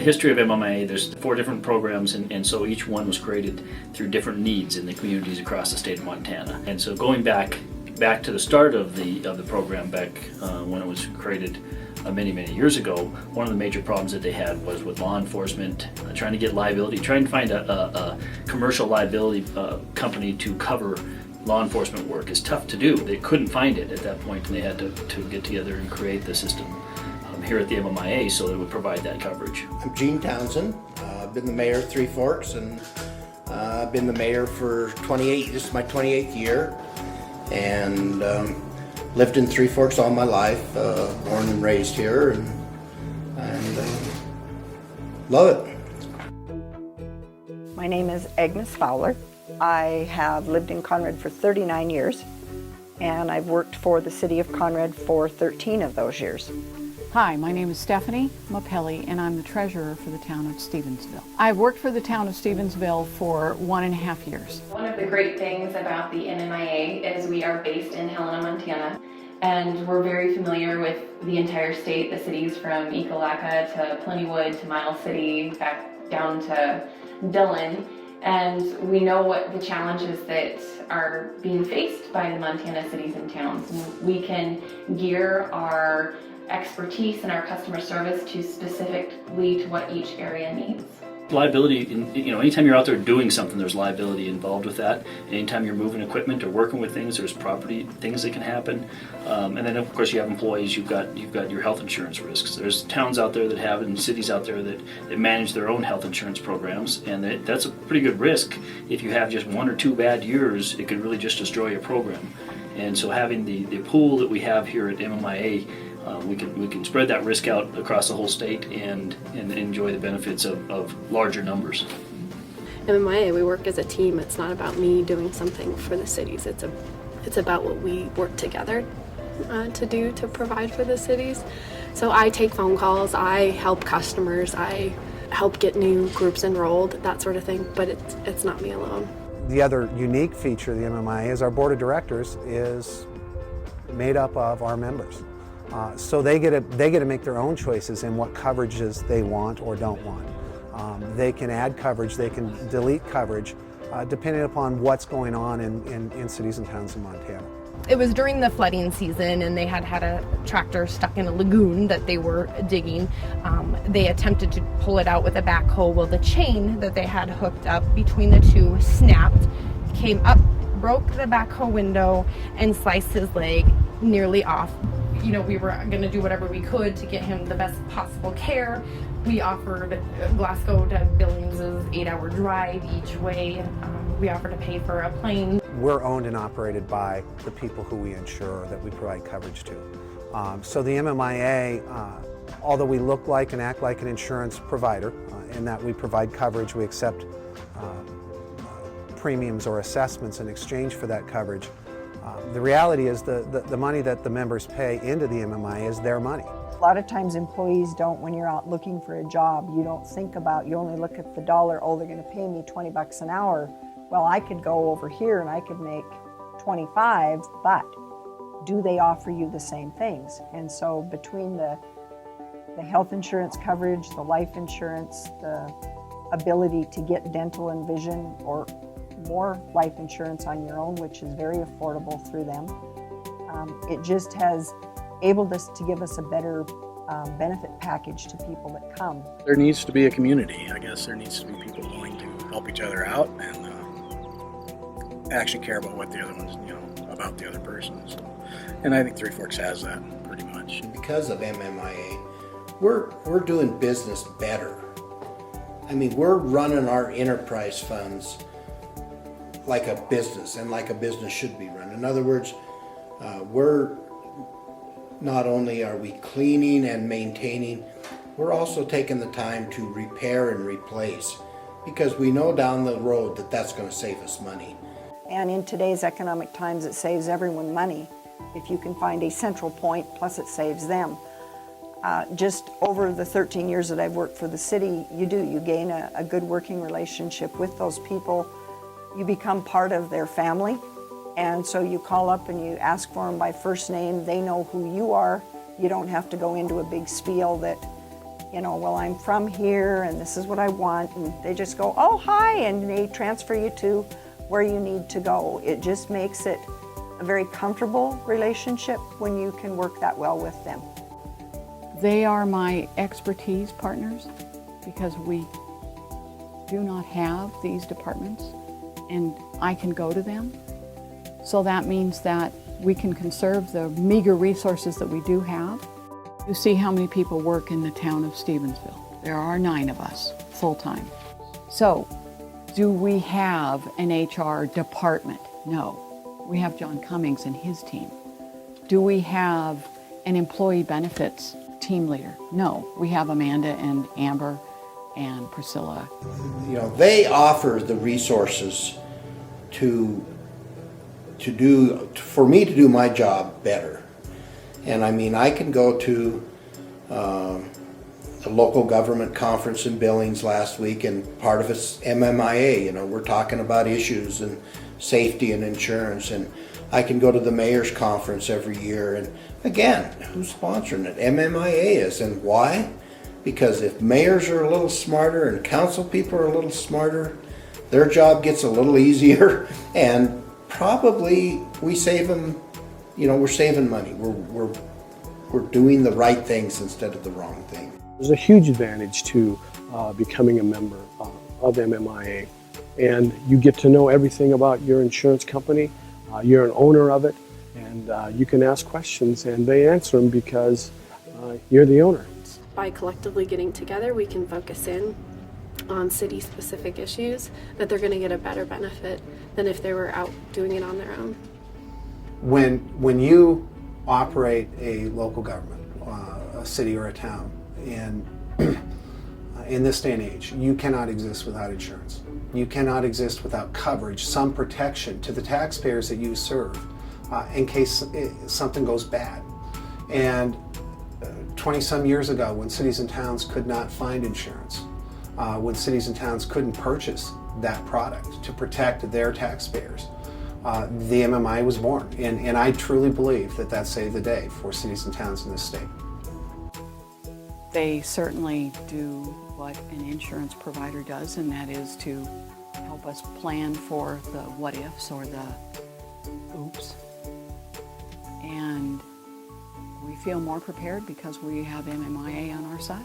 history of MMIA, there's 4 different programs, and so each one was created through different needs in the communities across the state of Montana. And so going back to the start of the program, back when it was created many years ago, one of the major problems that they had was with law enforcement, trying to get liability, trying to find a commercial liability company to cover law enforcement work is tough to do. They couldn't find it at that point, and they had to get together and create the system here at the MMIA so that it would provide that coverage. I'm Gene Townsend. I've been the mayor of Three Forks, and I've been the mayor for 28, this is my 28th year, and lived in Three Forks all my life, born and raised here, and love it. My name is Agnes Fowler. I have lived in Conrad for 39 years, and I've worked for the city of Conrad for 13 of those years. Hi, my name is Stephanie Mapelli, and I'm the treasurer for the town of Stevensville. I've worked for the town of Stevensville for 1.5 years. One of the great things about the MMIA is we are based in Helena, Montana, and we're very familiar with the entire state, the cities from Ekalaka to Plentywood to Miles City, back down to Dillon. And we know what the challenges that are being faced by the Montana cities and towns. And we can gear our expertise and our customer service to specifically to what each area needs. Liability, anytime you're out there doing something, there's liability involved with that. Anytime you're moving equipment or working with things, there's property things that can happen. And then of course you have employees, you've got your health insurance risks. There's towns out there that have it and cities out there that manage their own health insurance programs, and that's a pretty good risk. If you have just 1 or 2 bad years, it could really just destroy your program. And so having the pool that we have here at MMIA, we can spread that risk out across the whole state and enjoy the benefits of larger numbers. MMIA, we work as a team. It's not about me doing something for the cities. It's about what we work together to provide for the cities. So I take phone calls, I help customers, I help get new groups enrolled, that sort of thing, but it's not me alone. The other unique feature of the MMIA is our board of directors is made up of our members. So they get to make their own choices in what coverages they want or don't want. They can add coverage, they can delete coverage, depending upon what's going on in cities and towns in Montana. It was during the flooding season, and they had a tractor stuck in a lagoon that they were digging. They attempted to pull it out with a backhoe. Well, the chain that they had hooked up between the two snapped, came up, broke the backhoe window, and sliced his leg nearly off. We were going to do whatever we could to get him the best possible care. We offered Glasgow to Billings' 8-hour drive each way. We offered to pay for a plane. We're owned and operated by the people who we insure, that we provide coverage to. So the MMIA, although we look like and act like an insurance provider, in that we provide coverage, we accept premiums or assessments in exchange for that coverage. The reality is the money that the members pay into the MMIA is their money. A lot of times employees don't, when you're out looking for a job, you don't think about, you only look at the dollar, oh, they're going to pay me 20 bucks an hour. Well, I could go over here and I could make 25, but do they offer you the same things? And so between the health insurance coverage, the life insurance, the ability to get dental and vision or more life insurance on your own, which is very affordable through them. It just has enabled us to give us a better benefit package to people that come. There needs to be a community. I guess there needs to be people willing to help each other out and actually care about what the other one's, about the other person. So, and I think Three Forks has that pretty much. Because of MMIA, we're doing business better. I mean, we're running our enterprise funds like a business, and like a business should be run. In other words, we're not only are we cleaning and maintaining, we're also taking the time to repair and replace, because we know down the road that that's going to save us money. And in today's economic times, it saves everyone money if you can find a central point, plus it saves them. Just over the 13 years that I've worked for the city, you gain a good working relationship with those people. You become part of their family, and so you call up and you ask for them by first name. They know who you are. You don't have to go into a big spiel that, you know, well, I'm from here and this is what I want, and they just go, oh, hi, and they transfer you to where you need to go. It just makes it a very comfortable relationship when you can work that well with them. They are my expertise partners because we do not have these departments and I can go to them. So that means that we can conserve the meager resources that we do have. You see how many people work in the town of Stevensville. There are 9 of us full-time. So do we have an HR department? No. We have John Cummings and his team. Do we have an employee benefits team leader? No. We have Amanda and Amber and Priscilla. You know, they offer the resources for me to do my job better. And I mean, I can go to a local government conference in Billings last week, and part of it's MMIA. You know, we're talking about issues and safety and insurance. And I can go to the mayor's conference every year. And again, who's sponsoring it? MMIA is. And why? Because if mayors are a little smarter and council people are a little smarter, their job gets a little easier, and probably we save them. You know, we're saving money. We're doing the right things instead of the wrong thing. There's a huge advantage to becoming a member of MMIA, and you get to know everything about your insurance company. You're an owner of it, and you can ask questions, and they answer them because you're the owner. By collectively getting together, we can focus in on city-specific issues that they're going to get a better benefit than if they were out doing it on their own. When you operate a local government, a city or a town, and in this day and age, you cannot exist without insurance. You cannot exist without coverage, some protection to the taxpayers that you serve in case something goes bad. And 20-some years ago, when cities and towns could not find insurance, when cities and towns couldn't purchase that product to protect their taxpayers, the MMIA was born. And I truly believe that that saved the day for cities and towns in this state. They certainly do what an insurance provider does, and that is to help us plan for the what-ifs or the oops. And we feel more prepared because we have MMIA on our side.